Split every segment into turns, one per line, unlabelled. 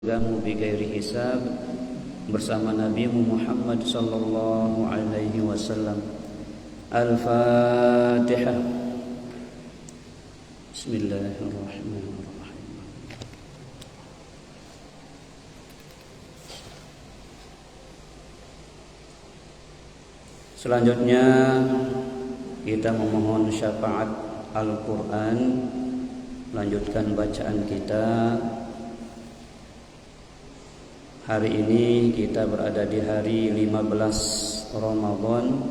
Kamu bighairi hisab bersama Nabi Muhammad sallallahu alaihi wasallam. Al-Fatihah. Bismillahirrahmanirrahim. Selanjutnya kita memohon syafaat Al-Quran. Lanjutkan bacaan kita. Hari ini kita berada di hari 15 Ramadan.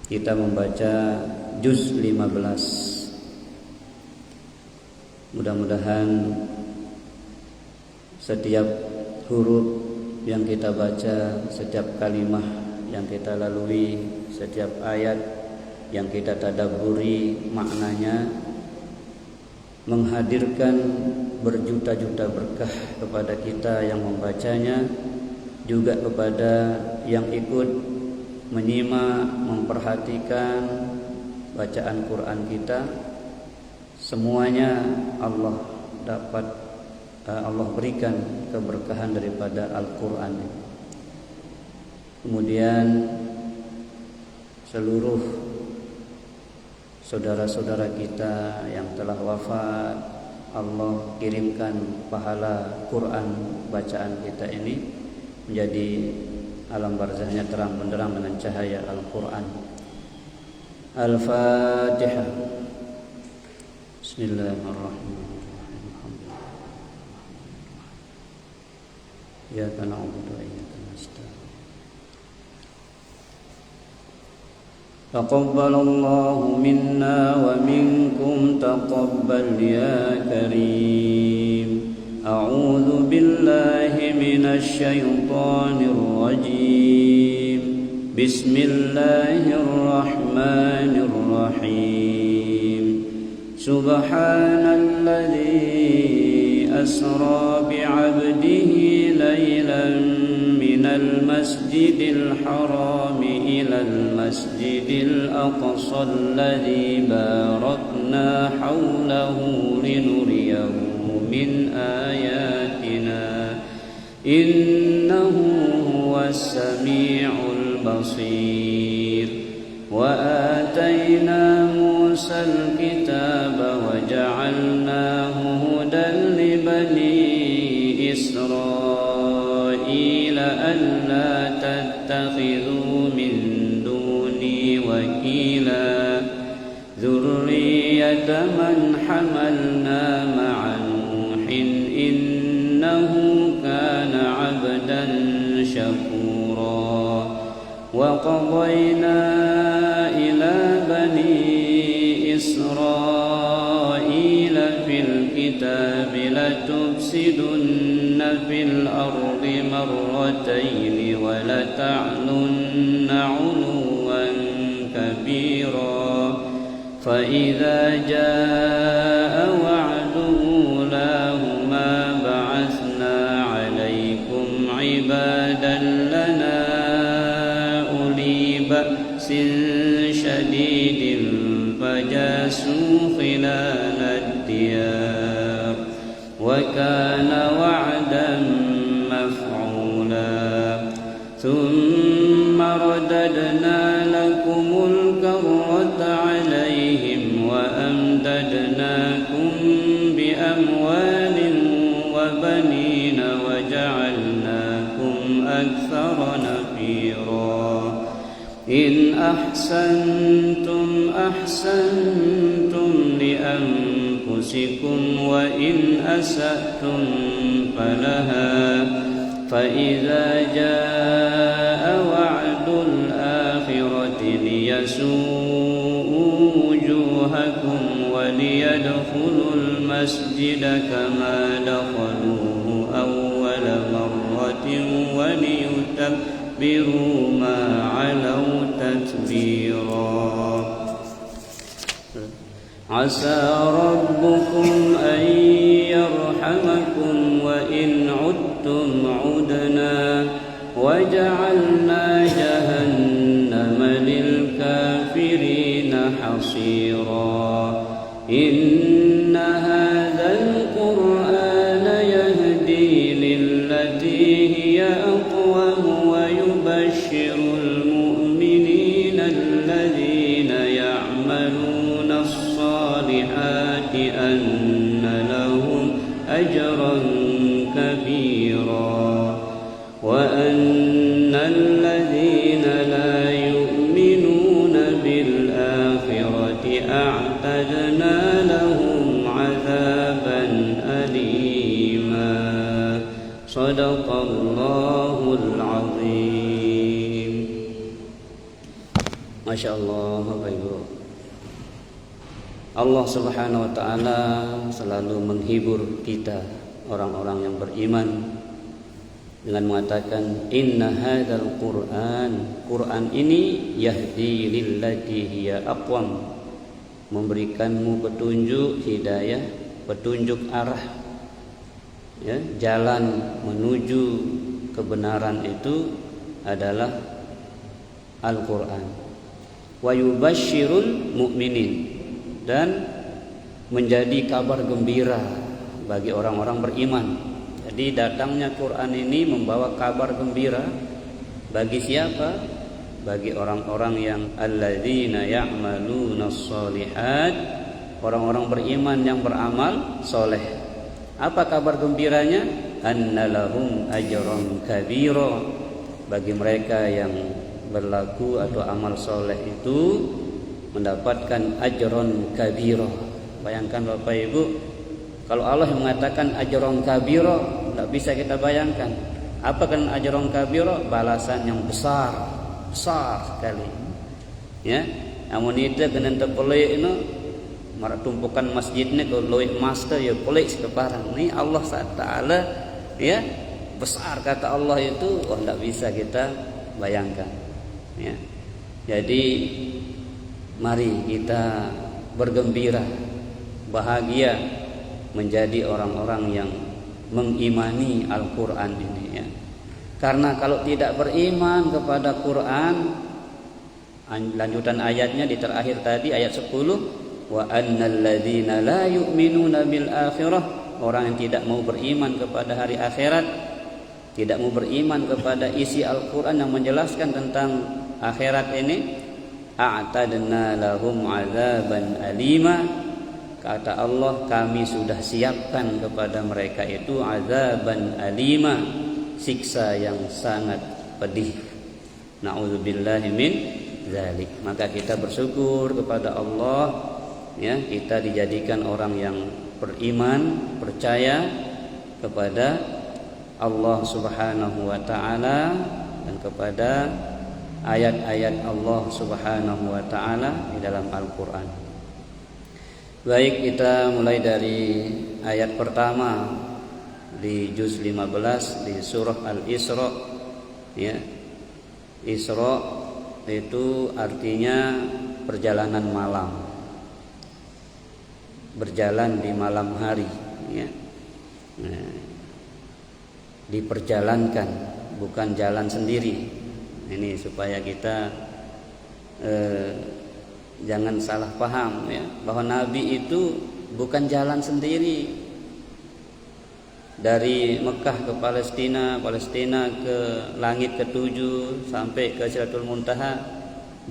Kita membaca juz 15. Mudah-mudahan setiap huruf yang kita baca, setiap kalimah yang kita lalui, setiap ayat yang kita tadabburi maknanya menghadirkan berjuta-juta berkah kepada kita yang membacanya, juga kepada yang ikut menyimak, memperhatikan bacaan Quran kita. Semuanya Allah berikan keberkahan daripada Al-Quran. Kemudian seluruh saudara-saudara kita yang telah wafat, Allah kirimkan pahala Quran bacaan kita ini menjadi alam barzahnya terang benderang dengan cahaya Al-Quran. Al-Fatihah. Bismillahirrahmanirrahim. Iyyaka na'budu wa iyyaka nasta'in. تقبل الله منا ومنكم تقبل يا كريم. أعوذ بالله من الشيطان الرجيم. بسم الله الرحمن الرحيم. سبحان الذي أسرى بعبده ليلا من المسجد الحرام إلى المسجد الأقصى الذي باركنا حوله لنريه من آياتنا إنه هو السميع البصير. وآتينا موسى الكتاب وجعلناه هدى لبني إسرائيل ألا تتخذوا من دوني وكيلا ذرية من حملنا مع نوح إنه كان عبدا شكورا. وقضينا إلى بني إسرائيل في الكتاب لتفسدن في الأرض مرتين ولتعلن علوا كبيرا. فإذا جاء وعد أولاهما بعثنا عليكم عبادا لنا أولي بأس شديد فجاسوا خلال الديار وكان وعدا مفعولا. ثم رددنا لكم الكرة عليهم وأمددناكم بأموال وبنين وجعلناكم أكثر نفيرا. إن أحسنتم أحسنتم لأنفسكم وإن أسأتم فلها. فإذا جاء وعد الآخرة ليسوءوا وجوهكم وليدخلوا المسجد كما دخلوه أول مرة وليتبروا ما علوا تتبيرا. عسى ربكم أن يرحمكم وإن عدتم عدنا وجعلنا جهنم للكافرين حصيرا. إن هذا القرآن يهدي أجرا كبيرا وأن الذين لا يؤمنون بالآخرة أعتدنا لهم عذابا أليما صدق الله العظيم. Masya Allah, Bapak Ibu, Allah Subhanahu wa Ta'ala selalu menghibur kita orang-orang yang beriman dengan mengatakan inna hadzal Quran ini yahdi lillati hiya aqwam, memberikanmu petunjuk hidayah, petunjuk arah, ya, jalan menuju kebenaran itu adalah Al-Quran. Wa yubasyirul mu'minin, dan menjadi kabar gembira bagi orang-orang beriman. Jadi datangnya Quran ini membawa kabar gembira bagi siapa? Bagi orang-orang yang alladzina ya'malunas sholihat, orang-orang beriman yang beramal soleh. Apa kabar gembiranya? Annalahum ajran kabira, bagi mereka yang berlaku atau amal soleh itu mendapatkan ajron kabiro. Bayangkan Bapak Ibu, kalau Allah yang mengatakan ajron kabiro, tidak bisa kita bayangkan. Apa kan ajron kabiro? Balasan yang besar, besar sekali. Ya, namun itu kena terpelik itu, marak tumpukan masjidnya kalau loik master ya pelik sekeparang. Ini Allah Taala, ya, besar kata Allah itu, tidak bisa kita bayangkan. Ya, jadi mari kita bergembira, bahagia menjadi orang-orang yang mengimani Al-Quran ini, ya. Karena kalau tidak beriman kepada Quran, lanjutan ayatnya di terakhir tadi ayat 10, wa annal ladzina la yu'minuna bil akhirah, orang yang tidak mau beriman kepada hari akhirat, tidak mau beriman kepada isi Al-Quran yang menjelaskan tentang akhirat ini, a'tadna lahum azaban alima, kata Allah, kami sudah siapkan kepada mereka itu azaban alima, siksa yang sangat pedih. Na'udzubillahi min dzalik. Maka kita bersyukur kepada Allah, ya, kita dijadikan orang yang beriman, percaya kepada Allah Subhanahu wa Ta'ala dan kepada ayat-ayat Allah Subhanahu wa Ta'ala di dalam Al-Quran. Baik, kita mulai dari ayat pertama di juz 15 di surah Al-Isra, ya. Isra itu artinya perjalanan malam, berjalan di malam hari, ya. Nah, diperjalankan, bukan jalan sendiri. Ini supaya kita jangan salah paham, ya, bahwa Nabi itu bukan jalan sendiri dari Mekah ke Palestina, Palestina ke langit ketujuh sampai ke Sidratul Muntaha,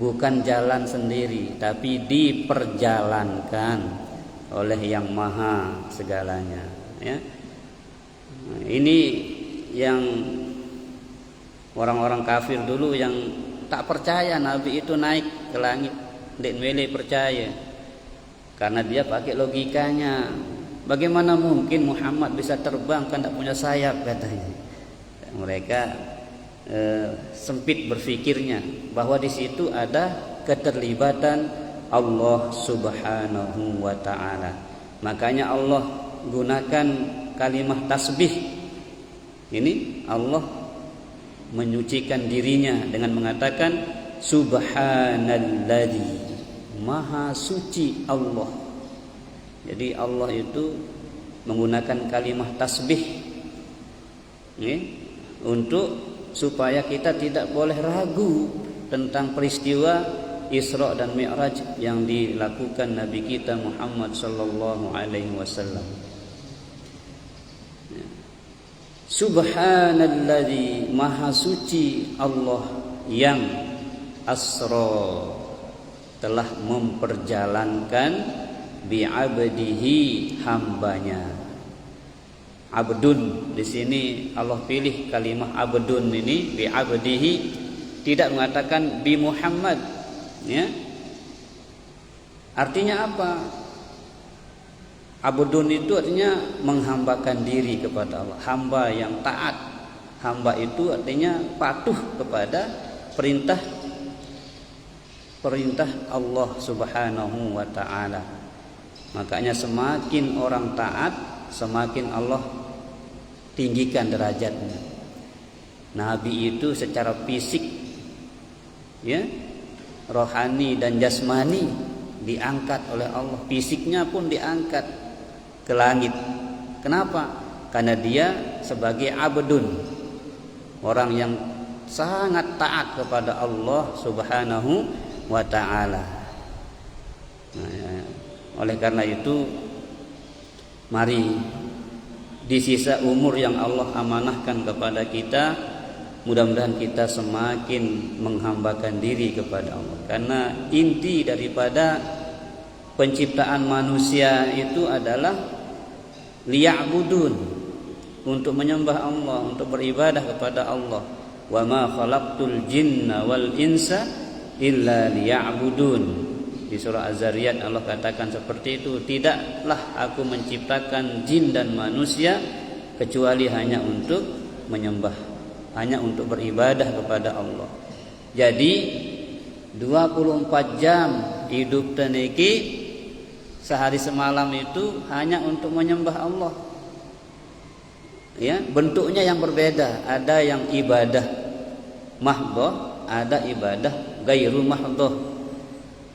bukan jalan sendiri, tapi diperjalankan oleh Yang Maha segalanya, ya. Nah, ini yang orang-orang kafir dulu yang tak percaya Nabi itu naik ke langit, ndek mele percaya. Karena dia pakai logikanya, bagaimana mungkin Muhammad bisa terbang kan tak punya sayap, katanya. Mereka sempit berfikirnya bahwa di situ ada keterlibatan Allah Subhanahu wa Ta'ala. Makanya Allah gunakan kalimat tasbih. Ini Allah menyucikan dirinya dengan mengatakan subhanalladzi, maha suci Allah. Jadi Allah itu menggunakan kalimat tasbih, ya, untuk supaya kita tidak boleh ragu tentang peristiwa Isra dan Mi'raj yang dilakukan Nabi kita Muhammad sallallahu alaihi wasallam. Subhanalladzi, maha suci Allah yang asra, telah memperjalankan bi'abdihi, hambanya. abdun. Di sini Allah pilih kalimat abdun ini bi abdihi, tidak mengatakan bi Muhammad, ya. Artinya apa? Abdun itu artinya menghambakan diri kepada Allah, hamba yang taat. Hamba itu artinya patuh kepada perintah Allah Subhanahu wa taala. Makanya semakin orang taat, semakin Allah tinggikan derajatnya. Nabi itu secara fisik, ya, rohani dan jasmani diangkat oleh Allah. Fisiknya pun diangkat ke langit. Kenapa? Karena dia sebagai abdun, orang yang sangat taat kepada Allah Subhanahu wa ta'ala. Oleh karena itu, mari di sisa umur yang Allah amanahkan kepada kita, mudah-mudahan kita semakin menghambakan diri kepada Allah. Karena inti daripada penciptaan manusia itu adalah liya'budun, untuk menyembah Allah, untuk beribadah kepada Allah. Wa ma khalaqtul jinna wal insa illa liya'budun. Di surah Az-Zariyat Allah katakan seperti itu, tidaklah aku menciptakan jin dan manusia kecuali hanya untuk menyembah, hanya untuk beribadah kepada Allah. Jadi 24 jam hidup teniki sehari semalam itu hanya untuk menyembah Allah. Ya, bentuknya yang berbeda, ada yang ibadah mahdhah, ada ibadah gairu mahdhah.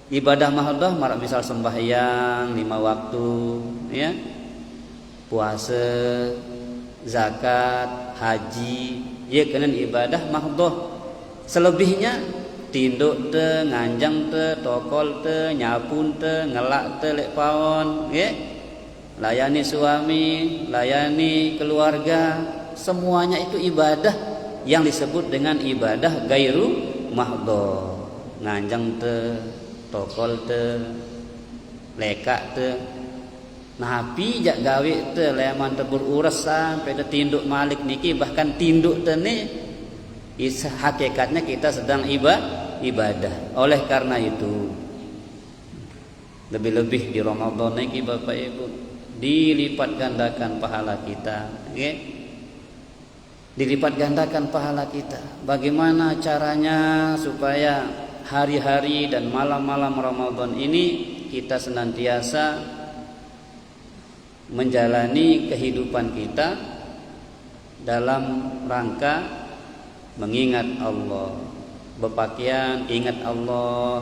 Ibadah mahdhah misal sembahyang 5 waktu, ya, puasa, zakat, haji, ya kena ibadah mahdhah. Selebihnya tinduk te, nganjang te, tokol te, nyapun te, ngelak te lek paon, ya, layani suami, layani keluarga, semuanya itu ibadah yang disebut dengan ibadah gairu mahdhah. Nganjang te, tokol te, lekak te, napi jak gawe te leman te beruras sampai te tinduk malik niki, bahkan tinduk te ni hakikatnya kita sedang ibadah. Oleh karena itu, lebih-lebih di Ramadan niki Bapak Ibu, dilipat gandakan pahala kita, okay? Dilipat gandakan pahala kita. Bagaimana caranya supaya hari-hari dan malam-malam Ramadan ini kita senantiasa menjalani kehidupan kita dalam rangka mengingat Allah, berpakaian ingat Allah,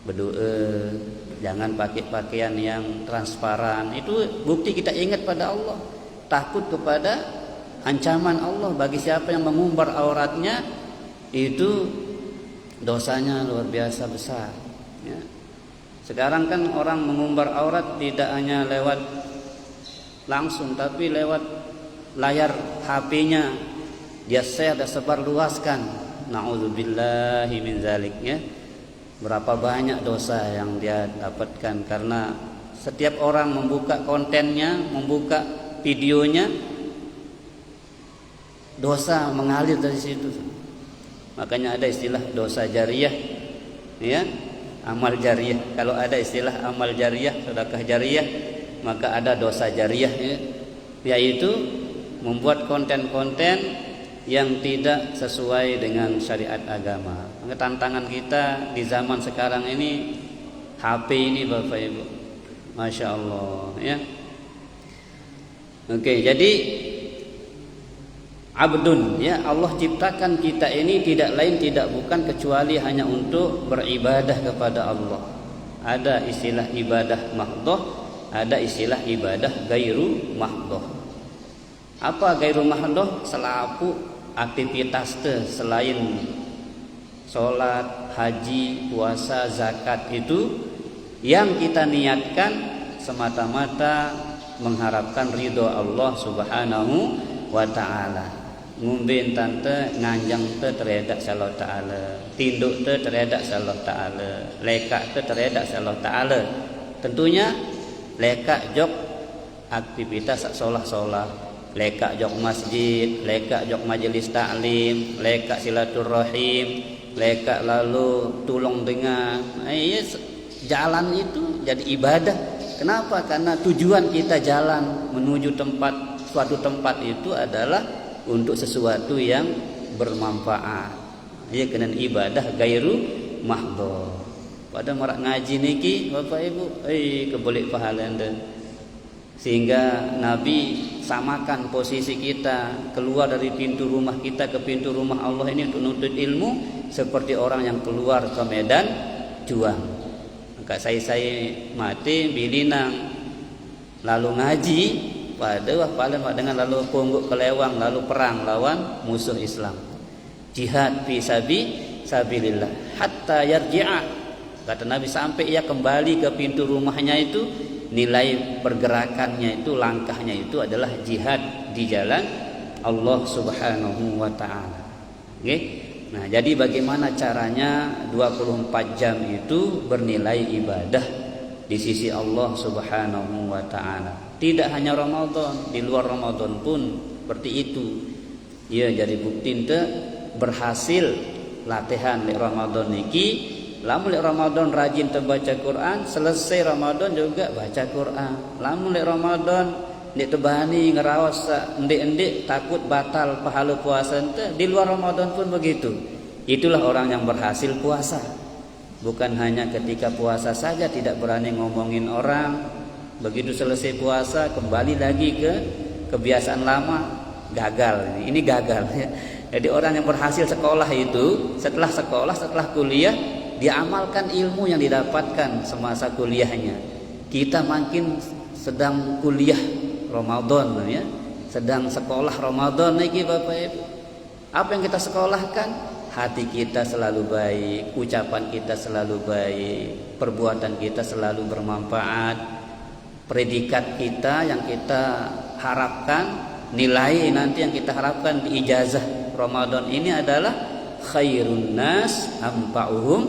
berdoa, jangan pakai pakaian yang transparan. Itu bukti kita ingat pada Allah, takut kepada ancaman Allah. Bagi siapa yang mengumbar auratnya, itu dosanya luar biasa besar, ya. Sekarang kan orang mengumbar aurat tidak hanya lewat langsung, tapi lewat layar HP-nya dia share dan sebar luaskan. Na'udzubillahi min zalik, ya. Berapa banyak dosa yang dia dapatkan karena setiap orang membuka kontennya, membuka videonya, dosa mengalir dari situ. Makanya ada istilah dosa jariyah, ya, amal jariyah. Kalau ada istilah amal jariyah, sedekah jariyah, maka ada dosa jariyah, ya, yaitu membuat konten-konten yang tidak sesuai dengan syariat agama. Maka tantangan kita di zaman sekarang ini, HP ini Bapak Ibu, Masya Allah, ya. Oke, jadi abdun, ya, Allah ciptakan kita ini tidak lain tidak bukan kecuali hanya untuk beribadah kepada Allah. Ada istilah ibadah mahdhah, ada istilah ibadah gairu mahdhah. Apa gairu mahdhah? Selaku aktivitas selain sholat, haji, puasa, zakat itu yang kita niatkan semata-mata mengharapkan ridho Allah Subhanahu wa ta'ala. Ngumbin tante nganjang te teredak Allah Ta'ala, tinduk te teredak Allah Ta'ala, lekak te teredak Allah Ta'ala. Tentunya lekak jok aktivitas solah-solah, lekak jok masjid, lekak jok majelis taklim, lekak silaturahim, lekak lalu tulung dengan jalan itu jadi ibadah. Kenapa? Karena tujuan kita jalan menuju suatu tempat itu adalah untuk sesuatu yang bermanfaat. Ya, kena ibadah gairu mahdhur. Pada marak ngaji niki Bapak Ibu, keboleh pahala anda. Sehingga Nabi samakan posisi kita keluar dari pintu rumah kita ke pintu rumah Allah ini untuk menuntut ilmu seperti orang yang keluar ke medan juang. Maka saya mati bilinang lalu ngaji pada paling dengan lalu pungguk kelewang lalu perang lawan musuh Islam. Jihad fi sabilillah hatta yarji'a, kata Nabi, sampai ia kembali ke pintu rumahnya itu nilai pergerakannya itu, langkahnya itu adalah jihad di jalan Allah Subhanahu wa taala. Oke. Nah, jadi bagaimana caranya 24 jam itu bernilai ibadah di sisi Allah Subhanahu wa taala. Tidak hanya Ramadan, di luar Ramadan pun seperti itu. Ya, jadi bukti ente berhasil latihan di Ramadan niki. Lamun lek Ramadan rajin terbaca Quran, selesai Ramadan juga baca Quran. Lamun lek Ramadan nek tebani ngerawas endik-endik takut batal pahala puasa ente, di luar Ramadan pun begitu. Itulah orang yang berhasil puasa. Bukan hanya ketika puasa saja tidak berani ngomongin orang, begitu selesai puasa kembali lagi ke kebiasaan lama, gagal. Ini gagal ya. Jadi orang yang berhasil sekolah itu setelah sekolah, setelah kuliah, dia amalkan ilmu yang didapatkan semasa kuliahnya. Kita makin sedang kuliah Ramadan ya, sedang sekolah Ramadan niki Bapak Ibu. Apa yang kita sekolahkan? Hati kita selalu baik, ucapan kita selalu baik, perbuatan kita selalu bermanfaat, predikat kita yang kita harapkan, nilai nanti yang kita harapkan di ijazah Ramadan ini adalah khairun nas anfa'uhum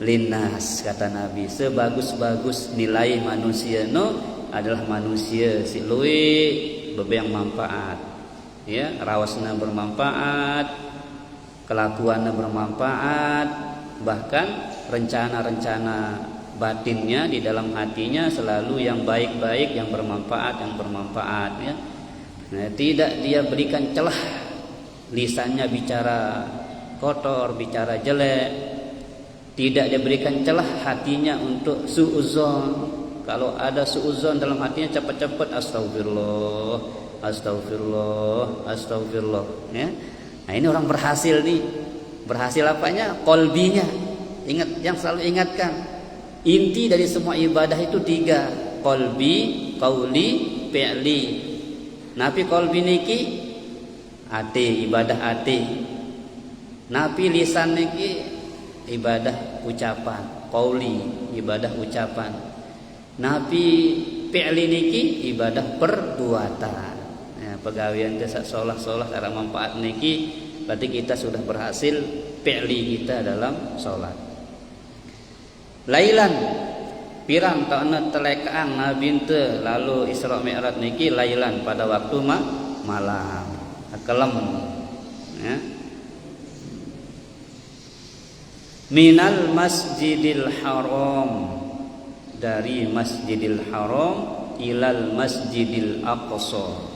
linnas, kata Nabi. Sebagus-bagus nilai manusia adalah manusia si luwe bebeng manfaat. Ya, rawasna bermanfaat, kelakuannya bermanfaat, bahkan rencana-rencana batinnya di dalam hatinya selalu yang baik-baik, yang bermanfaat ya. Nah, tidak dia berikan celah lisannya bicara kotor, bicara jelek. Tidak dia berikan celah hatinya untuk suudzon. Kalau ada suudzon dalam hatinya cepat-cepat astagfirullah ya. Nah, ini orang berhasil nih. Berhasil apanya? Qalbinya. Ingat, yang selalu ingatkan, inti dari semua ibadah itu 3, qalbi, qauli, fi'li. Napi qalbi niki ati, ibadah ati. Napi lisan niki ibadah ucapan, qauli, ibadah ucapan. Napi fi'li niki ibadah perbuatan. Ya, pegawaian desa sholat cara manfaat niki berarti kita sudah berhasil fi'li kita dalam sholat. Lailan pirang tauna telekaan Nabi teu lalu Isra Mi'raj niki lailan pada waktu malam. Kelem ya. Minal Masjidil Haram, dari Masjidil Haram ilal Masjidil Aqsa,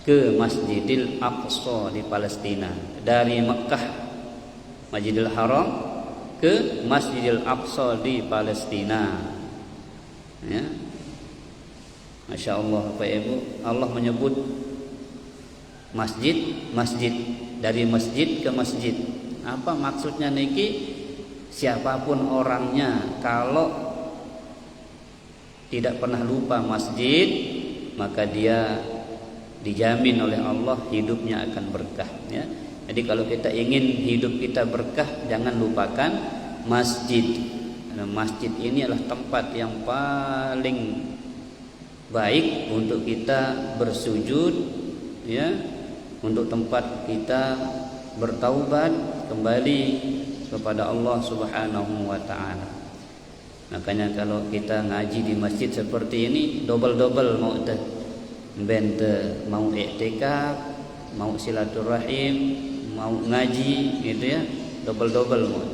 ke Masjidil Aqsa di Palestina. Dari Mekah Masjidil Haram ke Masjidil Aqsa di Palestina ya. Masya Allah Bapak Ibu, Allah menyebut masjid dari masjid ke masjid. Apa maksudnya niki? Siapapun orangnya kalau tidak pernah lupa masjid, maka dia dijamin oleh Allah hidupnya akan berkah ya. Jadi kalau kita ingin hidup kita berkah, jangan lupakan masjid. Karena masjid ini adalah tempat yang paling baik untuk kita bersujud ya, untuk tempat kita bertaubat kembali kepada Allah Subhanahu wa taala. Makanya kalau kita ngaji di masjid seperti ini double-double mau mau i'tikaf, mau silaturahim, mau ngaji gitu ya, double-double mau.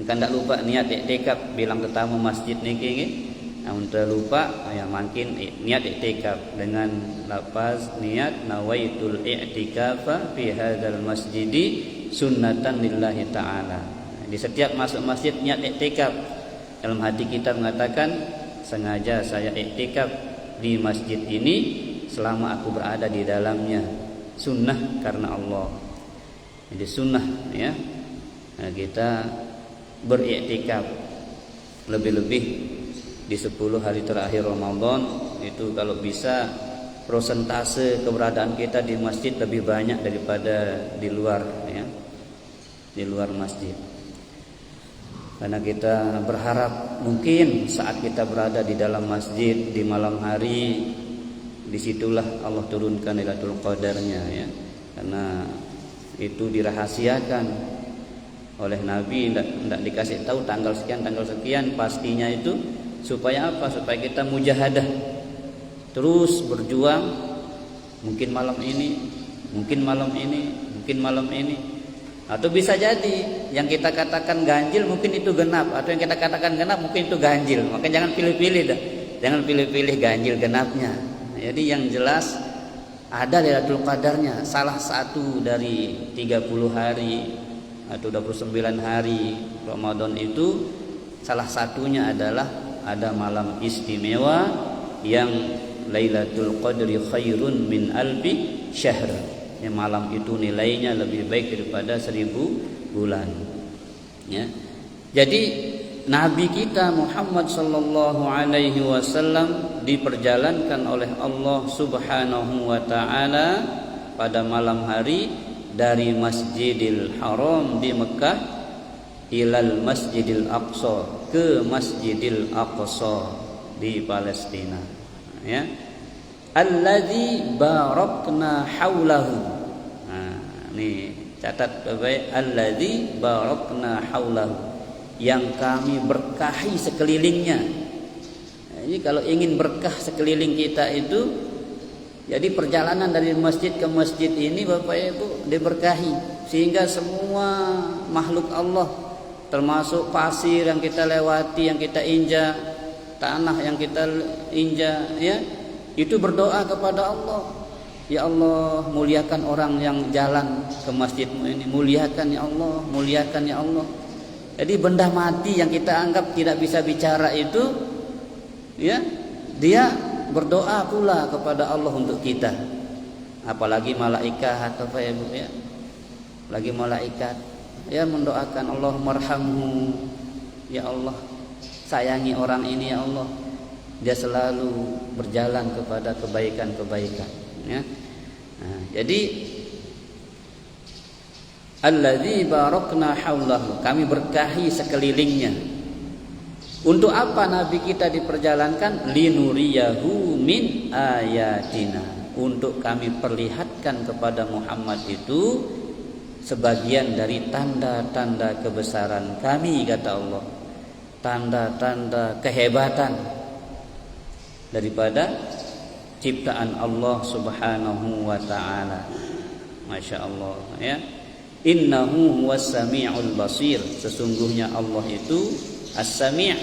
Kan tak lupa niat i'tikaf, bilang ke tamu masjid niki nggih. Untuk lupa ya makin niat i'tikaf dengan lafaz niat nawaitul i'tikafa fi hadzal masjidi sunnatan lillahi ta'ala. Di setiap masuk masjid niat i'tikaf, dalam hati kita mengatakan sengaja saya i'tikaf di masjid ini selama aku berada di dalamnya, sunnah karena Allah. Jadi sunnah ya. Nah, kita beriktikaf lebih-lebih di 10 hari terakhir Ramadan itu kalau bisa persentase keberadaan kita di masjid lebih banyak daripada di luar ya, di luar masjid. Karena kita berharap mungkin saat kita berada di dalam masjid di malam hari, disitulah Allah turunkan Lailatul Qadarnya ya. Karena itu dirahasiakan oleh Nabi, tidak dikasih tahu tanggal sekian pastinya itu. Supaya apa? Supaya kita mujahadah, terus berjuang. Mungkin malam ini, mungkin malam ini, mungkin malam ini. Atau bisa jadi yang kita katakan ganjil mungkin itu genap, atau yang kita katakan genap mungkin itu ganjil. Maka jangan pilih-pilih dah. Jangan pilih-pilih ganjil genapnya. Jadi yang jelas ada Lailatul Qadarnya, salah satu dari 30 hari atau 29 hari Ramadan itu, salah satunya adalah ada malam istimewa yang Lailatul Qadri khairun min alfi syahr. Yang malam itu nilainya lebih baik daripada 1000 bulan. Ya. Jadi Nabi kita Muhammad sallallahu alaihi wasallam diperjalankan oleh Allah Subhanahu wa taala pada malam hari dari Masjidil Haram di Mekah ilal Masjidil Aqsa, ke Masjidil Aqsa di Palestina ya. Alladzi barakna haulahu. Nah, ini catat baik, alladzi barakna haulahu, yang kami berkahi sekelilingnya. Nah, ini kalau ingin berkah sekeliling kita itu, jadi perjalanan dari masjid ke masjid ini Bapak Ibu diberkahi, sehingga semua makhluk Allah, termasuk pasir yang kita lewati, yang kita injak, tanah yang kita injak ya, itu berdoa kepada Allah. Ya Allah, muliakan orang yang jalan ke masjidmu ini, muliakan ya Allah, muliakan ya Allah. Jadi benda mati yang kita anggap tidak bisa bicara itu ya, dia berdoa pula kepada Allah untuk kita. Apalagi malaikat atau apa ya Bu ya, lagi malaikat ya mendoakan Allahumma arhamhu, ya Allah sayangi orang ini ya Allah, dia selalu berjalan kepada kebaikan-kebaikan ya. Nah, jadi alladzi barakna haulahu, kami berkahi sekelilingnya. Untuk apa Nabi kita diperjalankan? Linuriyahu min ayatina, untuk kami perlihatkan kepada Muhammad itu sebagian dari tanda-tanda kebesaran kami, kata Allah, tanda-tanda kehebatan daripada ciptaan Allah Subhanahu wa taala. Masya Allah ya. Innahu huwas sami'ul basir, sesungguhnya Allah itu as-sami',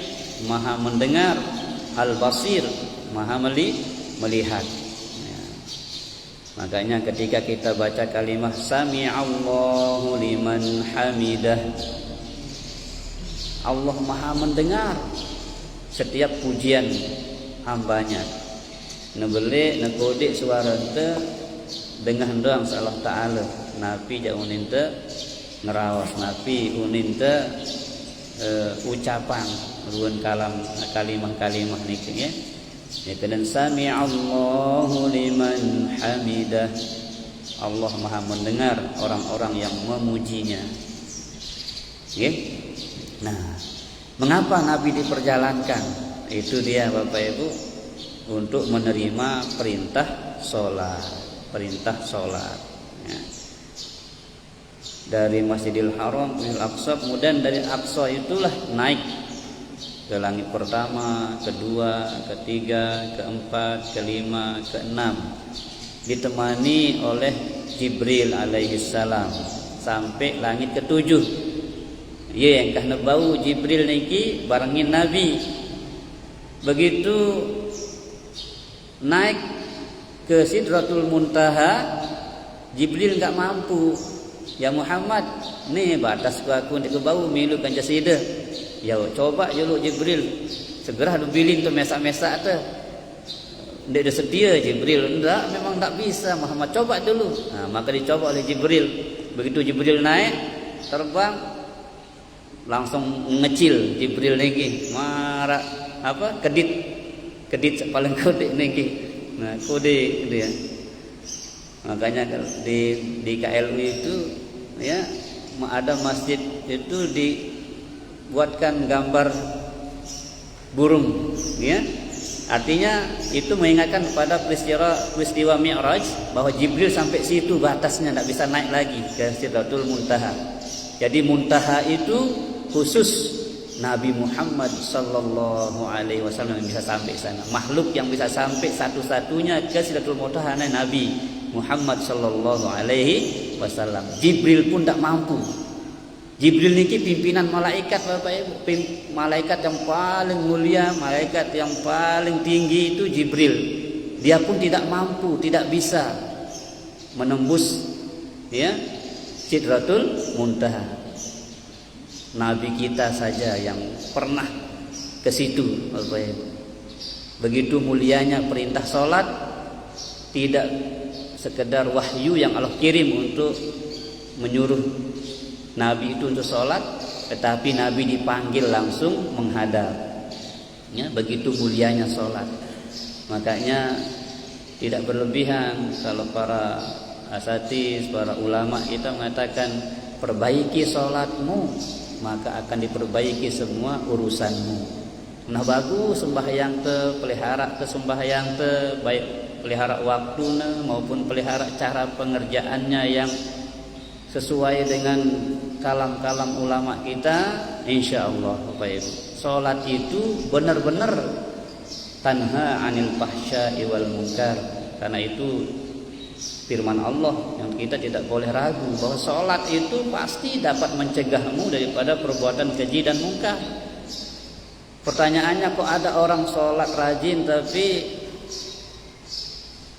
maha mendengar, al-basir, maha melihat. Makanya ketika kita baca kalimah sami'allahu liman hamidah, Allah maha mendengar setiap pujian hambanya. Nebele nekodik suara te dengan doang Allah Ta'ala. Nabi jaunin te ngerawas, Nabi unin te ucapan ruan kalimah niki ya. Itu dan sami'allahu liman hamidah, Allah maha mendengar orang-orang yang memujinya. Oke? Nah, mengapa Nabi diperjalankan? Itu dia Bapak Ibu, untuk menerima perintah sholat ya. Dari Masjidil Haram ke Al-Aqsa, kemudian dari Aqsa itulah naik ke langit pertama, kedua, ketiga, keempat, kelima, keenam, ditemani oleh Jibril alaihissalam sampai langit ketujuh. Ya, yang kahna bau Jibril niki barengin Nabi. Begitu naik ke Sidratul Muntaha, Jibril enggak mampu. Ya Muhammad, nih batas aku ni ke bau milu kan jasida. Ya coba julu Jibril, segera bilin tu mesak-mesak tu. Dia setia Jibril, enggak, memang tak bisa Muhammad, coba dulu. Nah, maka dicoba oleh Jibril. Begitu Jibril naik, terbang, langsung ngecil Jibril niki. Marah apa? Kedit paling kode niki. Nah, kode dia. Makanya di KLU itu ya ada masjid itu dibuatkan gambar burung, ya. Artinya itu mengingatkan kepada peristiwa Mi'raj bahwa Jibril sampai situ batasnya, tidak bisa naik lagi ke Sidratul Muntaha. Jadi Muntaha itu khusus Nabi Muhammad sallallahu alaihi wasallam yang bisa sampai sana. Makhluk yang bisa sampai satu-satunya ke Sidratul Muntaha adalah Nabi Muhammad sallallahu alaihi wasallam. Jibril pun tak mampu. Jibril niki pimpinan malaikat Bapak Ibu, malaikat yang paling mulia, malaikat yang paling tinggi itu Jibril. Dia pun tidak mampu, tidak bisa menembus ya Sidratul Muntaha. Nabi kita saja yang pernah ke situ Bapak Ibu. Begitu mulianya perintah salat, tidak sekedar wahyu yang Allah kirim untuk menyuruh Nabi itu untuk sholat, tetapi Nabi dipanggil langsung menghadap. Ya, begitu mulianya sholat. Makanya tidak berlebihan kalau para asatiz, para ulama kita mengatakan perbaiki sholatmu, maka akan diperbaiki semua urusanmu. Nah bagus sembahyang te, pelihara te sembahyang te, baik pelihara waktunya maupun pelihara cara pengerjaannya yang sesuai dengan kalam-kalam ulama kita, insya Allah Bapak Ibu, sholat itu benar-benar tanha anil fahsya'i wal munkar. Karena itu firman Allah yang kita tidak boleh ragu bahwa sholat itu pasti dapat mencegahmu daripada perbuatan keji dan munkar. Pertanyaannya, kok ada orang sholat rajin tapi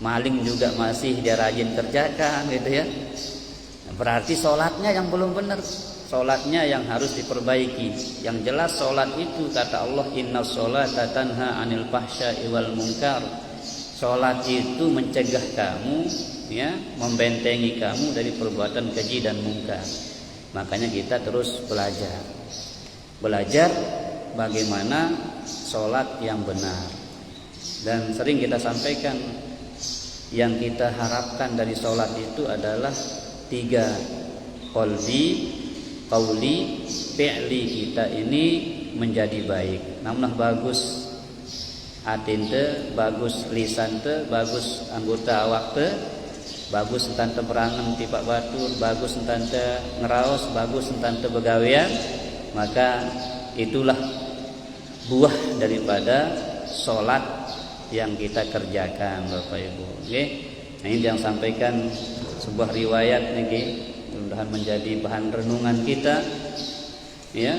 maling juga masih dia rajin kerjakan gitu ya? Berarti sholatnya yang belum benar, sholatnya yang harus diperbaiki. Yang jelas sholat itu kata Allah, inna sholata tanha anil fahsya'i wal munkar. Sholat itu mencegah kamu, ya, membentengi kamu dari perbuatan keji dan munkar. Makanya kita terus belajar bagaimana sholat yang benar. Dan sering kita sampaikan, yang kita harapkan dari sholat itu adalah 3, qalbi, qauli, fi'li kita ini menjadi baik. Namun bagus atinte, bagus lisante, bagus anggota awak te, bagus entante berangan tipak batur, bagus entante ngeraos, bagus entante begawean, maka itulah buah daripada sholat yang kita kerjakan Bapak Ibu. Okay? Nah ini yang sampaikan sebuah riwayat nih, mudah-mudahan menjadi bahan renungan kita. Ya,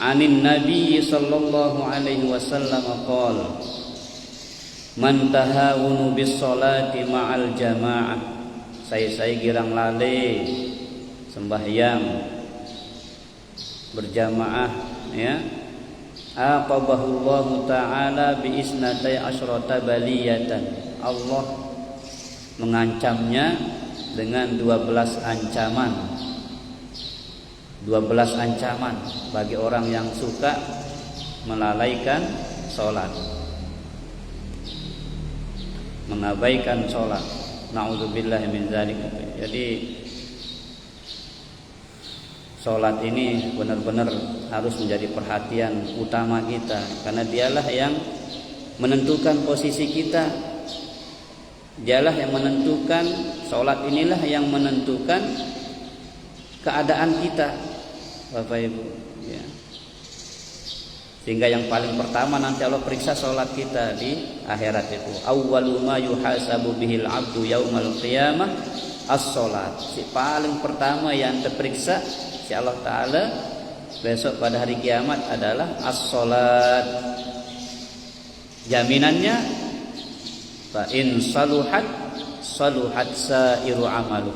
anin Nabi sallallahu alaihi wasallam qala, man tahawunu bis salati ma'al jamaah. Saya girang lale sembahyang berjamaah, ya. Aqabahullahu ta'ala bi isnatai asyrata baliyatan. Allah mengancamnya dengan 12 ancaman. 12 ancaman bagi orang yang suka melalaikan sholat, mengabaikan sholat. Na'udzubillah min dzalik. Jadi sholat ini benar-benar harus menjadi perhatian utama kita, karena dialah yang menentukan posisi kita. Dialah yang menentukan, sholat inilah yang menentukan keadaan kita Bapak Ibu, ya. Sehingga yang paling pertama nanti Allah periksa sholat kita di akhirat itu. Awwalu ma yuhasabu bihil abdu yaumal qiyamah as-sholat. Si paling pertama yang terperiksa si Allah Ta'ala besok pada hari kiamat adalah as-sholat. Jaminannya fa in saluhat saluhat sairu amalu.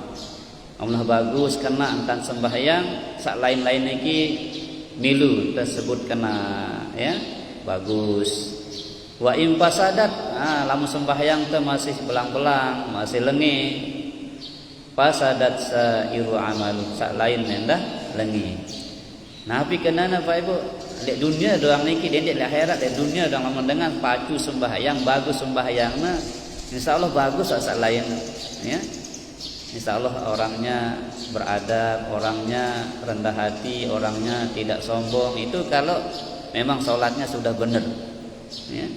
Allah bagus kena antan sembahyang sak lain-lain iki milu tersebut kena ya bagus. Wa in fasadat lamun sembahyang teh masih belang-belang masih lengi fasadat sairu amalu sak lain mendah lengi. Nabi kenana Pak Ibu di dunia doang niki di akhirat di dunia doang lamun dengan pacu sembahyang bagus sembahyangna insyaallah bagus sak lain ya. Insyaallah orangnya beradab, orangnya rendah hati, orangnya tidak sombong. Itu kalau memang sholatnya sudah benar. Ya.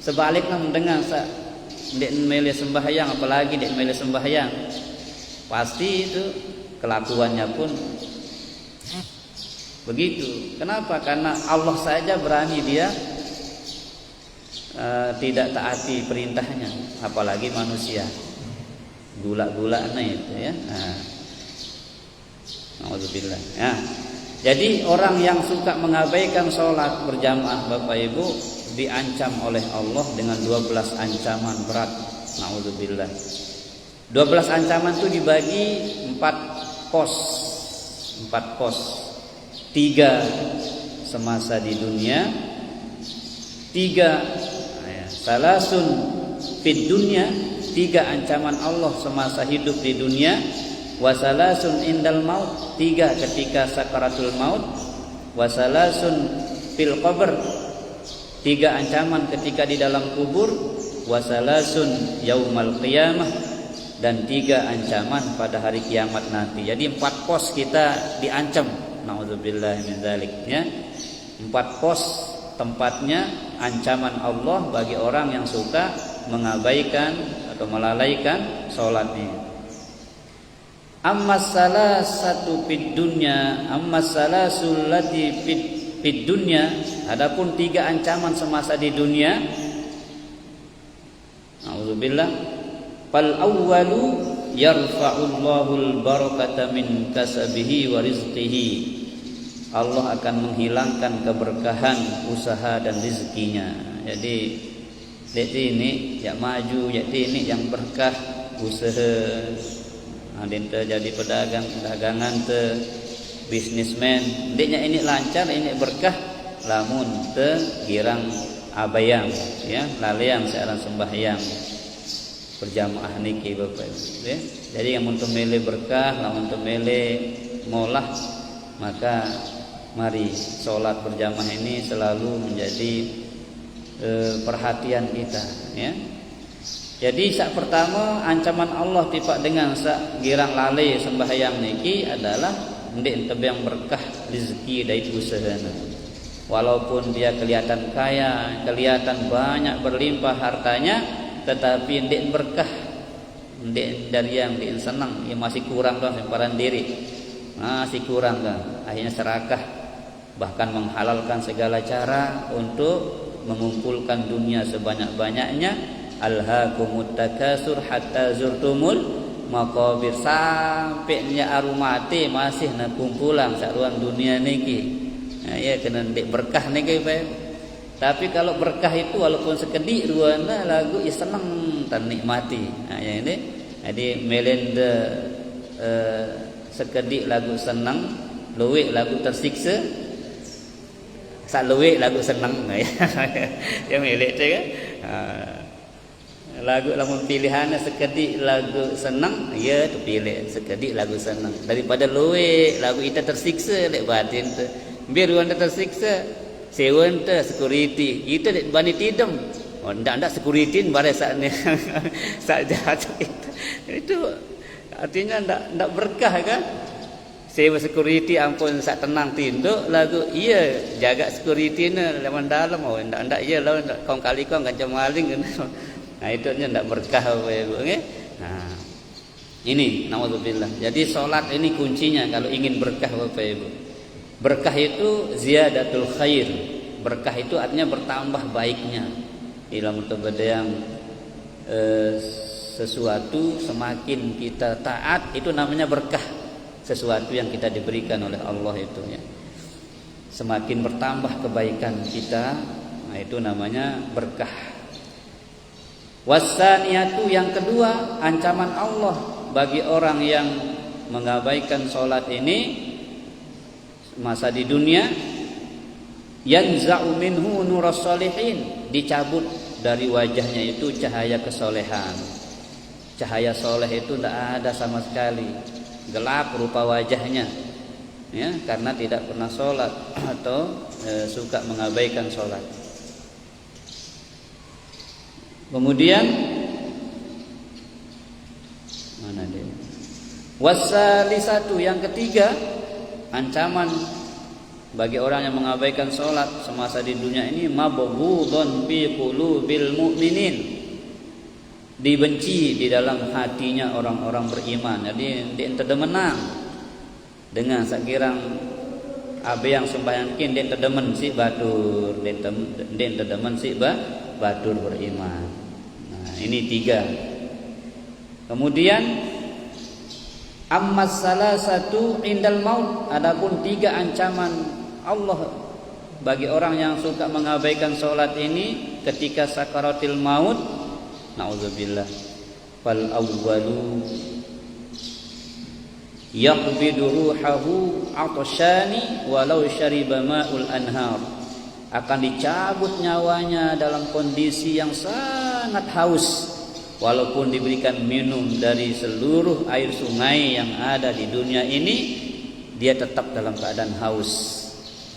Sebaliknya mendengar dek mele sembahyang, apalagi dek mele sembahyang, pasti itu kelakuannya pun begitu. Kenapa? Karena Allah saja berani dia tidak taati perintahnya, apalagi manusia. Gula-gulana itu ya. Alhamdulillah. Ya. Jadi orang yang suka mengabaikan sholat berjamaah Bapak Ibu diancam oleh Allah dengan 12 ancaman berat. Alhamdulillah. 12 ancaman itu dibagi 4 pos. 4 pos. 3 semasa di dunia. 3 salasun fid dunya. 3 ancaman Allah semasa hidup di dunia. Wasalasun indal maut. 3 ketika sakaratul maut. Wasalasun fil qabr. 3 ancaman ketika di dalam kubur. Wasalasun yaumal qiyamah. Dan 3 ancaman pada hari kiamat nanti. Jadi 4 pos kita diancam. Na'udzubillah min dzalik ya. 4 pos tempatnya ancaman Allah bagi orang yang suka mengabaikan atau melalaikan sholatnya. Ammas salasatu fid dunya, ammas salasul lati fid dunya. Adapun 3 ancaman semasa di dunia. Auzubillah. Fal awwalu yarfa'ullahul barakata min kasabihi wa rizqihi. Allah akan menghilangkan keberkahan usaha dan rezekinya. Jadi ini yang maju, ini yang berkah usaha. Adin jadi pedagang, dagangan te bisnismen. Diknya ini lancar, ini berkah. Lamun te girang abayang, ya, laleang searan sembahyang berjamaah niki Bapak Ibu. Ya. Jadi yang untuk milih berkah, lamun untuk milih molah, maka mari sholat berjamaah ini selalu menjadi perhatian kita ya. Jadi sak pertama ancaman Allah tipak dengan sak girang lale sembahyang niki adalah ndek tebang berkah rezeki dari usahana. Walaupun dia kelihatan kaya, kelihatan banyak berlimpah hartanya, tetapi ndek berkah, ndek dari yang ndek senang, ya masih kurang kan semparan diri. Masih kurang kan. Akhirnya serakah bahkan menghalalkan segala cara untuk mengumpulkan dunia sebanyak-banyaknya. Alhaakumut takasur hatta zurtumul maqabir. Sampai nya arumate masih nak kumpulan sak ruang dunia niki. Ya kena dek berkah niki Pak. Tapi kalau berkah itu walaupun sekedik ruana lagu ya senang dan nikmati. Ya ini jadi melende sekedik lagu senang, luwih lagu tersiksa. Salwe lagu senang ya milik tu kan. Lagu lamun pilihannya sekedik lagu senang, ya tu pilih sekedik lagu senang daripada luwe lagu kita tersiksa lek batin tu. Biar anda tersiksa, sewan tu security. Kita bani tidam. Oh ndak security bare sakne sak jahat itu artinya ndak berkah kan. Sewa security ampun sak tenang tinduk lagu iya jaga security ne lawan dalam oh ndak iya lawan kong kali kong gancam maling. Nah itu nya ndak berkah Ibu nggih. Nah ini naudzubillah. Jadi salat ini kuncinya kalau ingin berkah Bapak Ibu. Berkah itu ziyadatul khair, Berkah itu artinya bertambah baiknya. Ilmu yang sesuatu semakin kita taat itu namanya berkah. Sesuatu yang kita diberikan oleh Allah itu ya. Semakin bertambah kebaikan kita, nah itu namanya berkah. Wasaniyatu, yang kedua, ancaman Allah bagi orang yang mengabaikan sholat ini masa di dunia, yanza'u minhu nuras sholihin, dicabut dari wajahnya itu cahaya kesolehan. Cahaya soleh itu tidak ada sama sekali, gelap rupa wajahnya ya, karena tidak pernah sholat atau suka mengabaikan sholat. Kemudian mana dia? Wasalisatu, yang ketiga, ancaman bagi orang yang mengabaikan sholat semasa di dunia ini, mabghudun fi qulubil mu'minin, dibenci di dalam hatinya orang-orang beriman. Jadi dia terdemenang dengan sakirang abe yang sembahyang kin dia terdemen si batur, dia terdemen si batur beriman. Nah, ini tiga. Kemudian ammas salasatu indal maut, adapun tiga ancaman Allah bagi orang yang suka mengabaikan sholat ini ketika sakaratil maut. Na'udzubillah. Fal awwalu yaqbidu ruhahu atashani walau syariba ma'ul anhar, akan dicabut nyawanya dalam kondisi yang sangat haus, walaupun diberikan minum dari seluruh air sungai yang ada di dunia ini, dia tetap dalam keadaan haus.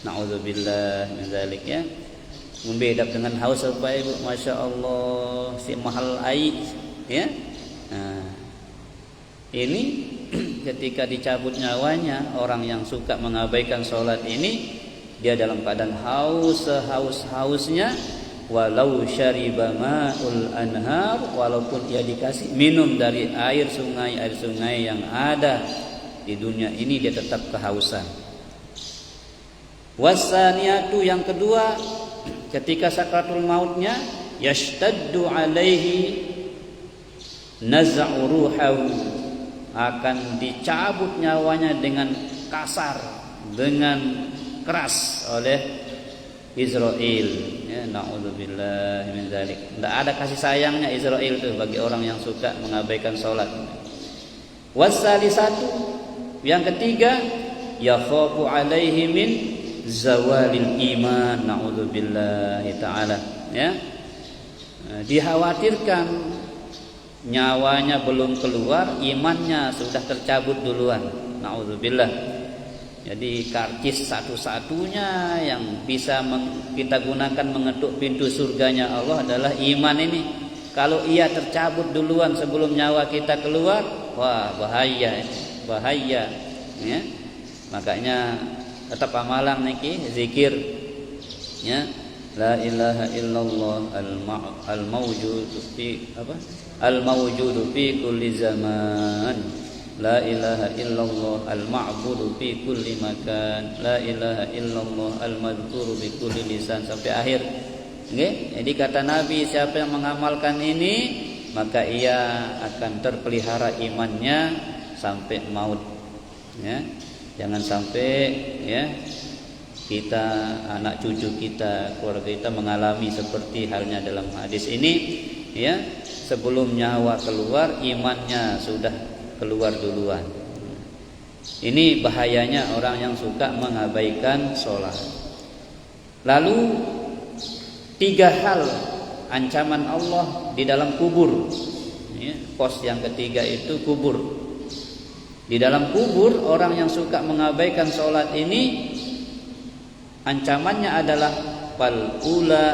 Na'udzubillah min dzalik ya. Membeda dengan haus apa ibu, masya Allah, si mahal air ya. Nah, ini ketika dicabut nyawanya orang yang suka mengabaikan sholat ini, dia dalam keadaan haus sehaus-hausnya, walau syariba ma'ul anhar, walaupun dia dikasih minum dari air sungai yang ada di dunia ini, dia tetap kehausan. Wasaniyatu, yang kedua, ketika sakaratul mautnya, yashtaddu alaihi naz'u ruhahu, akan dicabut nyawanya dengan kasar, dengan keras oleh Israel ya. Na'udzubillah min dzalik. Tidak ada kasih sayangnya Israel itu bagi orang yang suka mengabaikan sholat. Wasalisatu, yang ketiga, yakhafu alaihi min zawalil iman. Na'udzubillah ta'ala ya. Dikhawatirkan nyawanya belum keluar, imannya sudah tercabut duluan. Na'udzubillah. Jadi karcis satu-satunya yang bisa kita gunakan mengetuk pintu surganya Allah adalah iman ini. Kalau ia tercabut duluan sebelum nyawa kita keluar, wah bahaya ya. Makanya tetap amalan niki zikir ya, la ilaha illallah al-mawjudu fi al-mawjudu fi kulli zaman, la ilaha illallah al-ma'budu fi kulli makan, la ilaha illallah al-madhkuru bi kulli lisan, sampai akhir. Okay? Jadi kata Nabi, siapa yang mengamalkan ini maka ia akan terpelihara imannya sampai maut ya. Jangan sampai ya kita, anak cucu kita, keluarga kita mengalami seperti halnya dalam hadis ini ya, sebelum nyawa keluar imannya sudah keluar duluan. Ini bahayanya orang yang suka mengabaikan sholat. Lalu tiga hal ancaman Allah di dalam kubur ya, pos yang ketiga itu kubur. Di dalam kubur orang yang suka mengabaikan sholat ini ancamannya adalah fal ula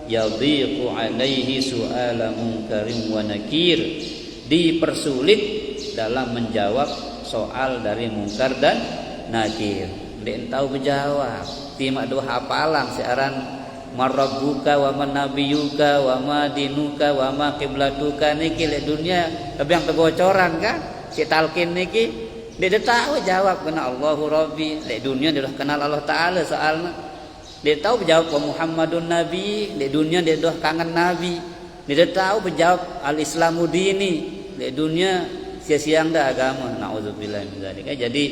yadhiqu alaihi su'ala munkarin wa nakir, dipersulit dalam menjawab soal dari mungkar dan nakir. Dia tahu menjawab, timak dua hafalan searan marabbuka wa man nabiyuka wa ma dinuka wa ma qiblatuka niki le dunia tapi yang tegocoran kan si talqin niki dia tahu jawab kena Allahu Rabbi, le dunia dia sudah kenal Allah Taala soalnya Dia tahu berjawab wa Muhammadun Nabi, di dunia dia dah kangen Nabi. Dia tahu berjawab al-Islamu dini, di dunia sia-siang dah agama. Nauzubillah min dzalik. Jadi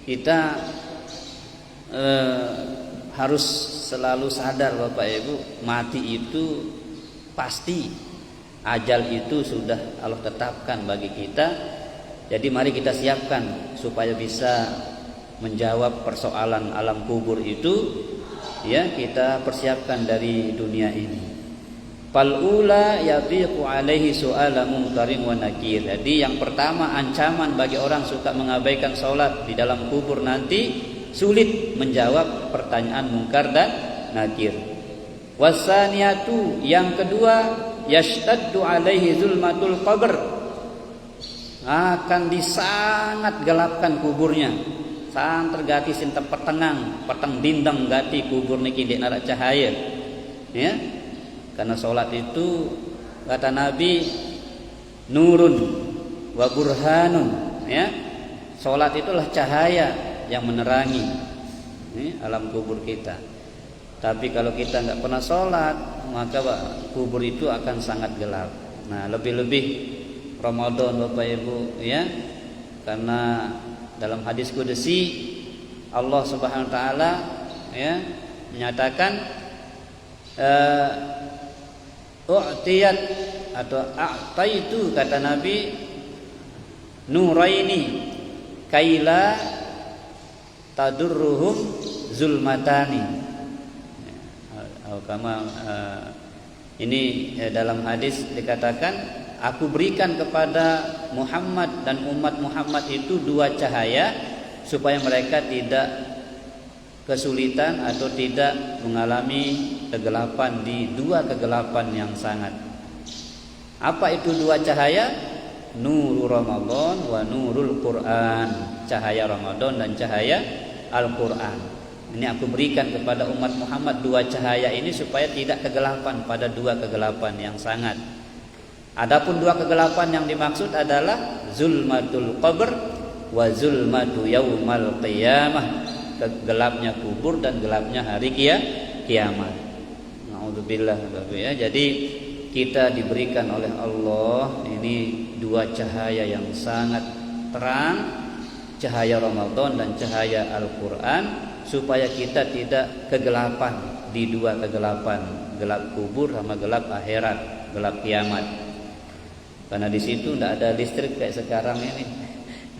kita harus selalu sadar Bapak Ibu, mati itu pasti, ajal itu sudah Allah tetapkan bagi kita. Jadi mari kita siapkan supaya bisa menjawab persoalan alam kubur itu, ya, kita persiapkan dari dunia ini. Fal ula yafiqu alaihi su'ala munkarin wa nakir. Jadi yang pertama, ancaman bagi orang suka mengabaikan salat di dalam kubur nanti, sulit menjawab pertanyaan mungkar dan nakir. Wasaniyatu, yang kedua, yashtaddu alaihi zulmatul qabr. Akan disangat gelapkan kuburnya. Sang tergati sinten peteng dindang gati kubur niki dek narak cahaya, ya, karena solat itu kata Nabi nurun wa burhanun, ya, solat itulah cahaya yang menerangi alam kubur kita. Tapi kalau kita nggak pernah solat, maka kubur itu akan sangat gelap. Nah, lebih-lebih Ramadan Bapak Ibu, ya, karena dalam hadis qudsi Allah Subhanahu wa taala, ya, menyatakan u'tiyat atau a'taitu, kata Nabi, nuraini kaila tadurruhum zulmatani. Ini dalam hadis dikatakan, aku berikan kepada Muhammad dan umat Muhammad itu dua cahaya supaya mereka tidak kesulitan atau tidak mengalami kegelapan di dua kegelapan yang sangat. Apa itu dua cahaya? Nurul Ramadan wa nurul Quran. Cahaya Ramadan dan cahaya Al-Quran. Ini aku berikan kepada umat Muhammad dua cahaya ini supaya tidak kegelapan pada dua kegelapan yang sangat. Adapun dua kegelapan yang dimaksud adalah zulmatul qabr wa zulmatu yaumal qiyamah, gelapnya kubur dan gelapnya hari kiamat. Nauzubillah, ya. Jadi kita diberikan oleh Allah ini dua cahaya yang sangat terang, cahaya Ramadan dan cahaya Al-Quran, supaya kita tidak kegelapan di dua kegelapan, gelap kubur sama gelap akhirat, gelap kiamat. Karena di situ tidak ada listrik kayak sekarang ini.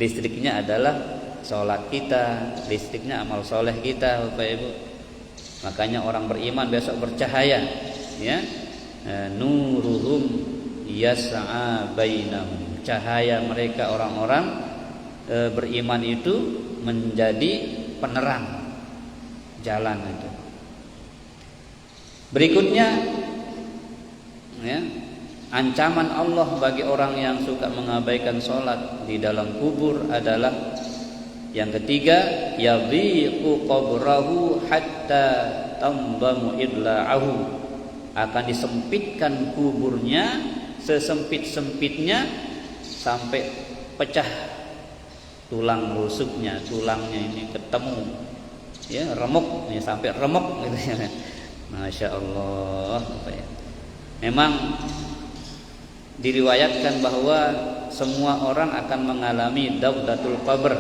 Listriknya adalah sholat kita, listriknya amal soleh kita, Bapak Ibu. Makanya orang beriman besok bercahaya, ya. Nuruhum yas'a bainahum. Cahaya mereka orang-orang beriman itu menjadi penerang jalan itu. Berikutnya, ya, ancaman Allah bagi orang yang suka mengabaikan sholat di dalam kubur adalah yang ketiga, yadhiqu qabrahu hatta tamdamu idla'ahu. Akan disempitkan kuburnya sesempit-sempitnya sampai pecah tulang rusuknya, tulangnya ini ketemu, ya, remuk, ya, sampai remuk gitu ya. Masya Allah, apa ya? Memang diriwayatkan bahwa semua orang akan mengalami daudatul qabr,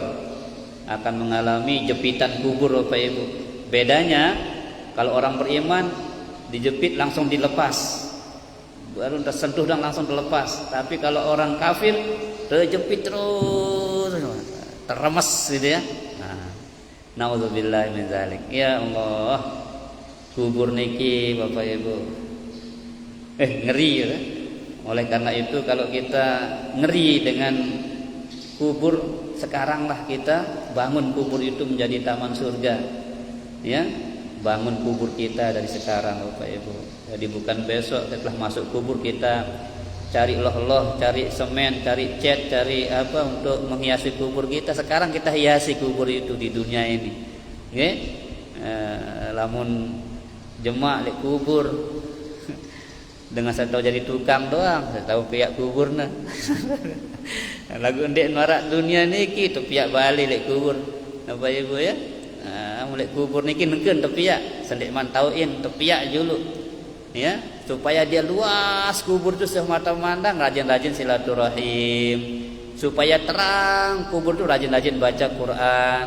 akan mengalami jepitan kubur, Bapak Ibu. Bedanya kalau orang beriman dijepit langsung dilepas, baru tersentuh dan langsung terlepas. Tapi kalau orang kafir terjepit terus, terremes gitu ya. Nah, nauzubillah min dzalik. Ya Allah, kubur niki Bapak Ibu, ngeri ya. Oleh karena itu kalau kita ngeri dengan kubur, sekaranglah kita bangun kubur itu menjadi taman surga, ya. Bangun kubur kita dari sekarang, Bapak Ibu. Jadi bukan besok setelah masuk kubur kita cari loh, cari semen, cari cat, cari apa untuk menghiasi kubur kita. Sekarang kita hiasi kubur itu di dunia ini, nggih. Lamun jemaah di kubur dengan saya tahu jadi tukang doang, saya tahu pihak kubur nah. Lagu ndek marak dunia niki tu pihak bali lek kubur, Bapak Ibu ya. Mulai kubur niki nengkeun tapi ya sendik tauin tepiak dulu, ya, supaya dia luas kubur itu semata memandang, rajin-rajin silaturahim, supaya terang kubur itu rajin-rajin baca Quran,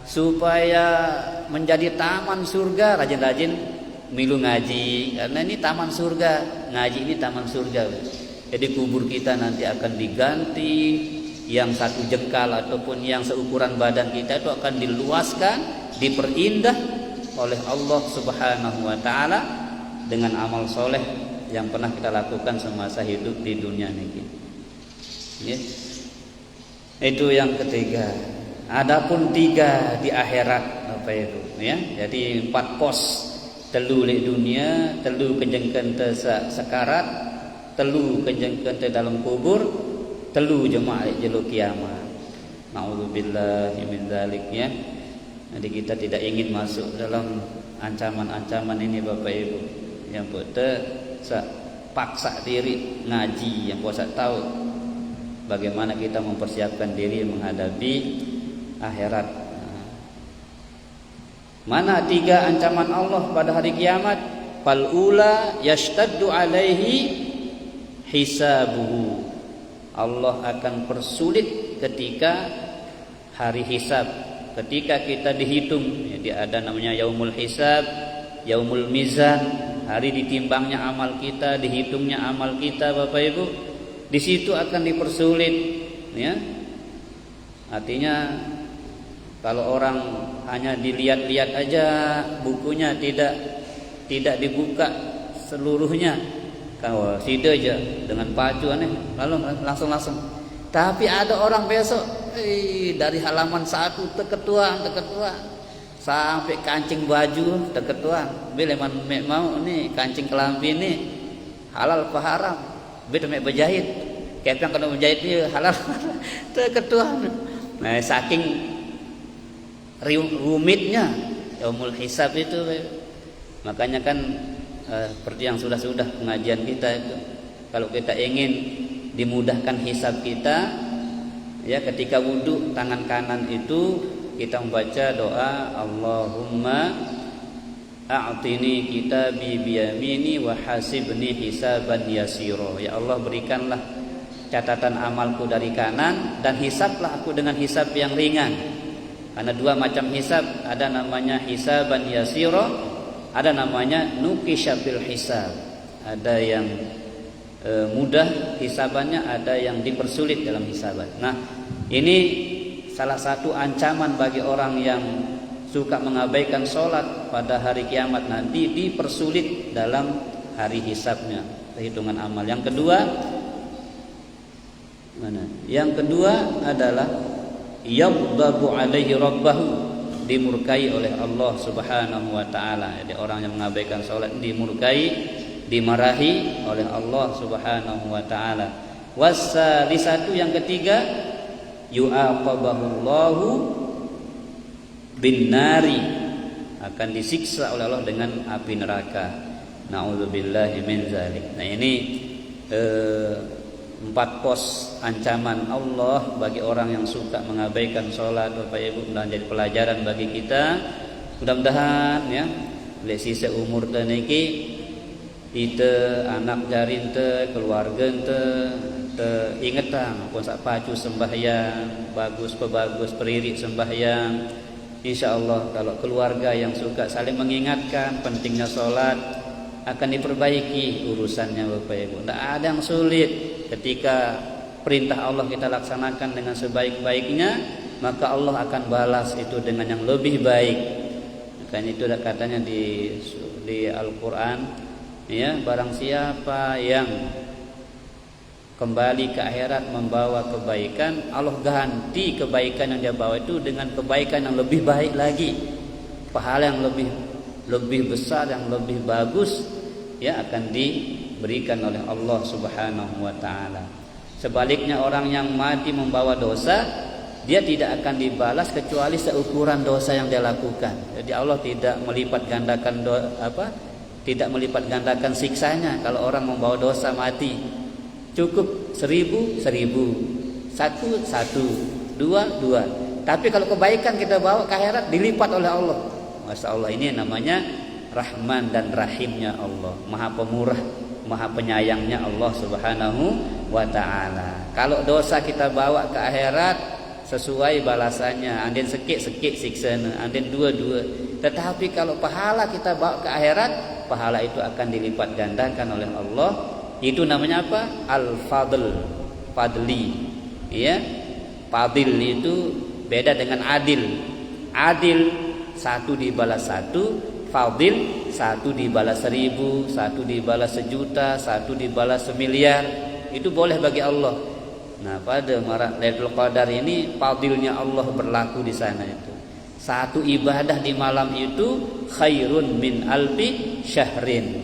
supaya menjadi taman surga rajin-rajin milu ngaji, karena ini taman surga, ngaji ini taman surga. Jadi kubur kita nanti akan diganti, yang 1 jengkal ataupun yang seukuran badan kita itu akan diluaskan, diperindah oleh Allah Subhanahu wa taala dengan amal soleh yang pernah kita lakukan semasa hidup di dunia ini. Ya. Itu yang ketiga. Adapun 3 di akhirat apa itu, ya. Jadi 4 pos, telu di dunia, telu kejengkeun teu sakarat, telu kejengkeun teu dalam kubur, telu jemaah jelo kiamat. Nauzubillahi min dzalik, ya. Jadi kita tidak ingin masuk dalam ancaman-ancaman ini Bapak Ibu. Yang betul paksa diri ngaji, yang puasa tahu bagaimana kita mempersiapkan diri menghadapi akhirat. Mana 3 ancaman Allah pada hari kiamat? Fal ula yashtaddu alaihi hisabuhu. Allah akan persulit ketika hari hisab, ketika kita dihitung. Jadi ada namanya yaumul hisab, yaumul mizan, hari ditimbangnya amal kita, dihitungnya amal kita Bapak Ibu. Di situ akan dipersulit, ya. Artinya kalau orang hanya dilihat-lihat aja bukunya, tidak dibuka seluruhnya, kalau situ aja dengan pacu aneh, lalu langsung. Tapi ada orang besok dari halaman 1 teketuan sampai kancing baju teketuan. Bila mau nih kancing kelambi nih halal apa haram? Beda mek berjahit. Kayak yang kena berjahit ini halal teketuan. Nah, saking rumitnya yaumul hisab itu, makanya kan seperti yang sudah pengajian kita itu, kalau kita ingin dimudahkan hisab kita, ya, ketika wudhu tangan kanan itu kita membaca doa Allahumma a'tini kitabi biyamini wa hasibni hisaban yasiro. Ya Allah, berikanlah catatan amalku dari kanan dan hisablah aku dengan hisab yang ringan. Karena 2 macam hisab, ada namanya hisaban yasiro, ada namanya nukisyabil hisab. Ada yang mudah hisabannya, ada yang dipersulit dalam hisaban. Nah, ini salah satu ancaman bagi orang yang suka mengabaikan sholat pada hari kiamat, nanti dipersulit dalam hari hisabnya, perhitungan amal. Yang kedua adalah yaghdhabu alaihi rabbahu, dimurkai oleh Allah Subhanahu wa taala. Jadi orang yang mengabaikan sholat dimurkai, dimarahi oleh Allah Subhanahu wa taala. Wasalisatu, yang ketiga, yu'aqabahullahu bin nari, akan disiksa oleh Allah dengan api neraka. Nauzubillahi min dzalik. Nah, ini 4 pos ancaman Allah bagi orang yang suka mengabaikan sholat Bapak Ibu, dan jadi pelajaran bagi kita. Mudah-mudahan, ya, oleh sisa umur teh niki ite anak jarin teh, keluarga teh ingetan pun sak pacu sembahyang bagus peririk sembahyang. Insyaallah kalau keluarga yang suka saling mengingatkan pentingnya sholat, akan diperbaiki urusannya Bapak Ibu. Tidak ada yang sulit ketika perintah Allah kita laksanakan dengan sebaik-baiknya, maka Allah akan balas itu dengan yang lebih baik. Makanya itu katanya di Al-Quran, ya, barang siapa yang kembali ke akhirat membawa kebaikan, Allah ganti kebaikan yang dia bawa itu dengan kebaikan yang lebih baik lagi, pahala yang lebih besar, yang lebih bagus, ya, akan diberikan oleh Allah Subhanahu wa taala. Sebaliknya orang yang mati membawa dosa, dia tidak akan dibalas kecuali seukuran dosa yang dia lakukan. Jadi Allah tidak melipat gandakan tidak melipat gandakan siksanya. Kalau orang membawa dosa mati, cukup 1000, 1, 2. Tapi kalau kebaikan kita bawa ke akhirat, dilipat oleh Allah. Masya Allah, ini namanya Rahman dan Rahimnya Allah, Maha Pemurah, Maha Penyayangnya Allah Subhanahu wa ta'ala. Kalau dosa kita bawa ke akhirat, sesuai balasannya, andin sekik-sekik siksana, andin dua-dua. Tetapi kalau pahala kita bawa ke akhirat, pahala itu akan dilipat gandakan oleh Allah. Itu namanya apa? Al-Fadl, Fadli. Ya, Fadil itu beda dengan adil. Adil satu dibalas satu, Fadil satu dibalas 1000, satu dibalas 1.000.000, satu dibalas 1.000.000.000. Itu boleh bagi Allah. Nah, pada Lailatul Qadar ini fadilnya Allah berlaku di sana itu. Satu ibadah di malam itu khairun min alfi syahrin.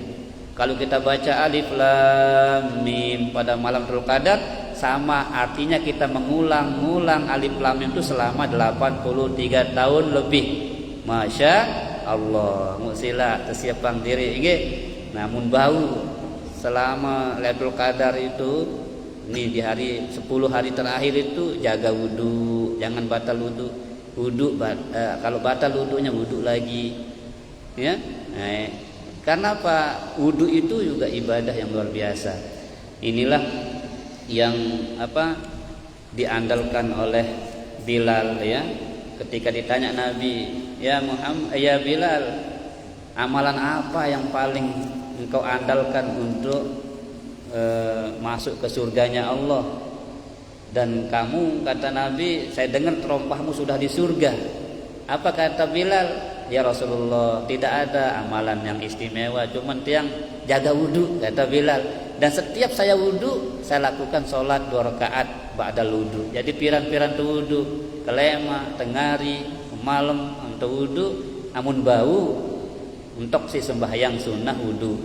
Kalau kita baca alif lam mim pada malam Lailatul Qadar, sama artinya kita mengulang-ulang alif lam mim itu selama 83 tahun lebih. Masya Allah, musila tersiapang diri nggih. Namun bau selama Lailatul Qadar itu, ini di hari 10 hari terakhir itu jaga wudu, jangan batal wudu. Kalau batal wudunya wudu lagi. Ya. Nah, karena apa? Wudu itu juga ibadah yang luar biasa. Inilah yang diandalkan oleh Bilal ya. Ketika ditanya Nabi, "Ya Muhammad, ya Bilal, amalan apa yang paling engkau andalkan untuk masuk ke surganya Allah?" Dan kamu, kata Nabi, saya dengar terompahmu sudah di surga. Apa kata Bilal? Ya Rasulullah, tidak ada amalan yang istimewa, cuman yang jaga wudu, kata Bilal. Dan setiap saya wudu, saya lakukan sholat 2 rakaat ba'dal wudu. Jadi piran-piran tu wudu, kelema, tengari, malam untuk wudu, amun bau untuk si sembahyang sunnah wudu.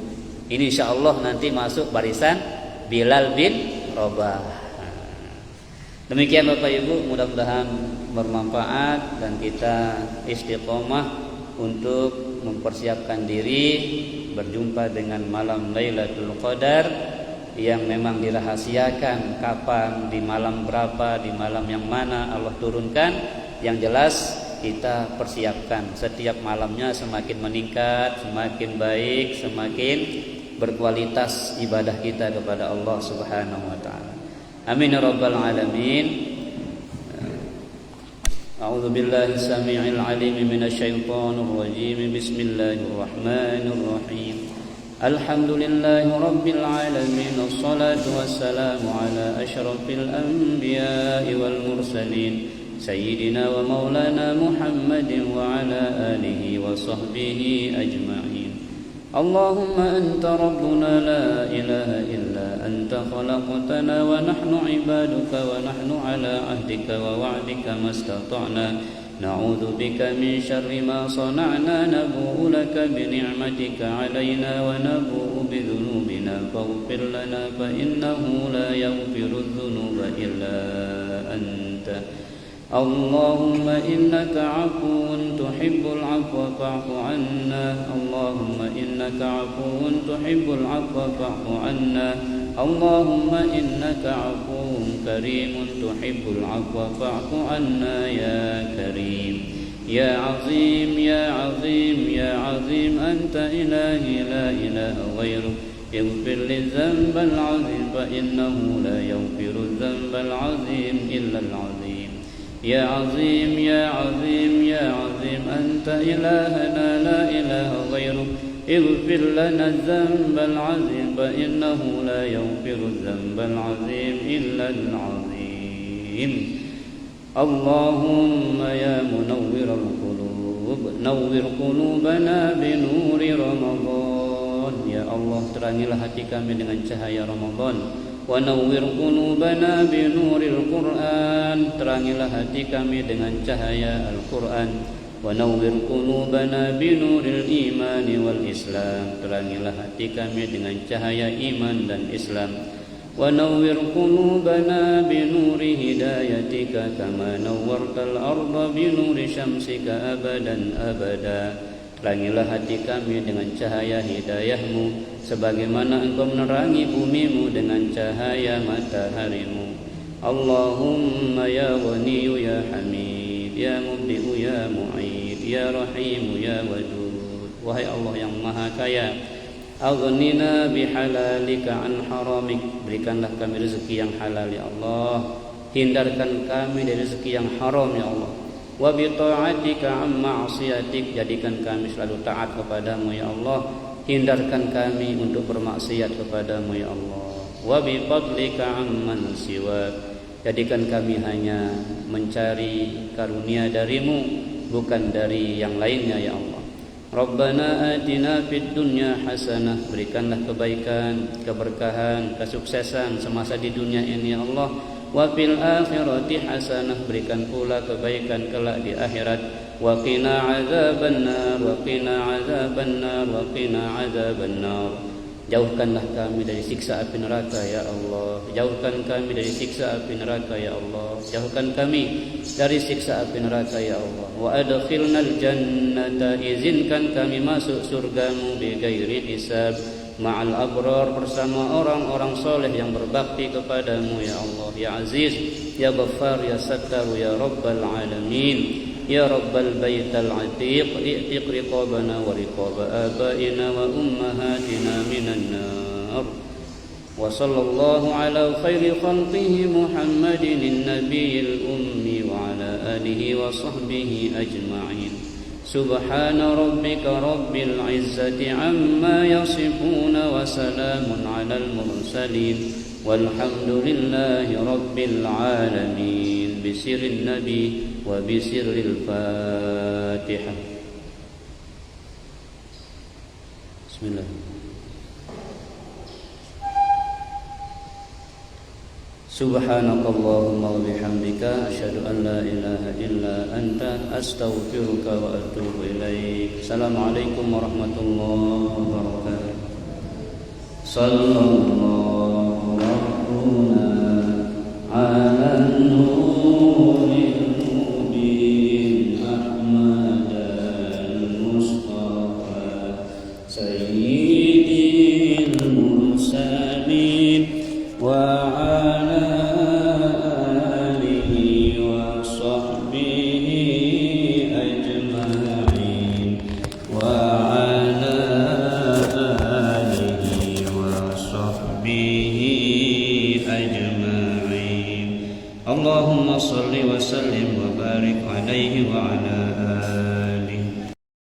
Ini insyaallah nanti masuk barisan Bilal bin Rabah. Demikian Bapak Ibu, mudah-mudahan bermanfaat dan kita istiqomah untuk mempersiapkan diri berjumpa dengan malam Lailatul Qadar yang memang dirahasiakan kapan, di malam berapa, di malam yang mana Allah turunkan. Yang jelas kita persiapkan setiap malamnya semakin meningkat, semakin baik, semakin berkualitas ibadah kita kepada Allah Subhanahu wa taala. Amin ya rabbal alamin. A'udzu billahi samii'il 'aliim minasyaitonir rajiim. Bismillahirrahmanirrahim. Alhamdulillahi rabbil alamin. Wassalatu wassalamu ala asyrafil anbiya'i wal mursalin. Sayyidina wa maulana Muhammadin wa ala alihi wa sahbihi ajma'in. Allahumma anta rabbuna la ilaha illa anta khalaqtana wa nahnu ibaduka wa nahnu ala ahdika wa wa'dika mastata'na na'udzu bika min syarri ma sana'na nabu'u laka bi ni'matika 'alaina wa nabu'u bi dhunubina faghfir lana fa innahu la yaghfiru dhunuba illa anta. Allahumma innaka 'afuwun tuhibbul 'afwa fa'fu 'anna. Allahumma innaka 'afuwun tuhibbul 'afwa fa'fu 'anna. Allahumma innaka 'afuwun karimun tuhibbul 'afwa fa'fu 'anna ya karim. Ya 'azim ya 'azim ya 'azim anta ilahi la ilaha ghairuk. Ighfir li dzambal 'azim fa innahu la yaghfiru dzambal 'azim illa al-'azim. Ya Azim, Ya Azim, Ya Azim, Anta ilahana la ilaha ghairuk. Ighfir lana dzambal azim, fa innahu la yaghfiru dzambal azim illa al-azim. Allahumma ya munawwiral qulub, nawwir qulubana bi nuri Ramadan. Ya Allah, terangilah hati kami dengan cahaya Ramadan. Wa nawwir qulubana bi nuril Qur'an, terangilah hati kami dengan cahaya Al-Qur'an. Wa nawwir qulubana bi nuril iman wal Islam, terangilah hati kami dengan cahaya iman dan Islam. Wa nawwir qulubana bi nuri hidayatika kama nawwartal arda bi nuri syamsika abadan abada. Terangilah hati kami dengan cahaya hidayahmu sebagaimana engkau menerangi bumimu dengan cahaya mataharimu. Allahumma ya Ghaniyu ya Hamid, ya Mubdi'u ya Mu'id, ya Rahimu ya Wadud. wahai Allah yang maha kaya. Aghnina bihalalika an haramik, berikanlah kami rezeki yang halal ya Allah, hindarkan kami dari rezeki yang haram ya Allah. Wa bi ta'atika an ma'siyatik, jadikan kami selalu taat kepadamu ya Allah, hindarkan kami untuk bermaksiat kepadamu ya Allah. Wa bi fadlika amman siwak, jadikan kami hanya mencari karunia darimu, bukan dari yang lainnya ya Allah. Rabbana atina fid dunya hasanah, berikanlah kebaikan, keberkahan, kesuksesan semasa di dunia ini ya Allah. Wa fil akhirati hasanah, berikan pula kebaikan kelak di akhirat. Wa qina azabannar, wa qina azabannar, wa qina azabannar. Jauhkanlah kami dari siksa api neraka ya Allah. Jauhkan kami dari siksa api neraka ya Allah. Jauhkan kami dari siksa api neraka ya Allah. Wa adkhilnal jannata, izinkan kami masuk surgamu bighairi hisab, ma'al abrar, bersama orang-orang soleh yang berbakti kepadamu ya Allah. Ya Aziz, ya Ghaffar, ya Sattar, ya Rabbal Alamin, ya Rabbal Baital Atiq, i'tiq riqabana wa riqaba abaina wa ummahatina minan nar. Wa sallallahu ala khairi khalqihi Muhammadin nabiyil ummi wa ala alihi wa sahbihi ajma'in. Subhana rabbika rabbil izzati amma yasifuna wa salamun alal mursalin walhamdulillahi rabbil alamin. Bisirrin nabi wa bisirril fatihah. Bismillah. Subhanakallahumma wa bihamdika asyhadu an la ilaha illa anta astaghfiruka wa atubu ilaik. Assalamualaikum warahmatullahi wabarakatuh. Sallallahu rabbuna ala nuril mubin ahmadal mustafa sayyidil mursalin wa Allahumma salli wa sallim wa barik alaihi wa ala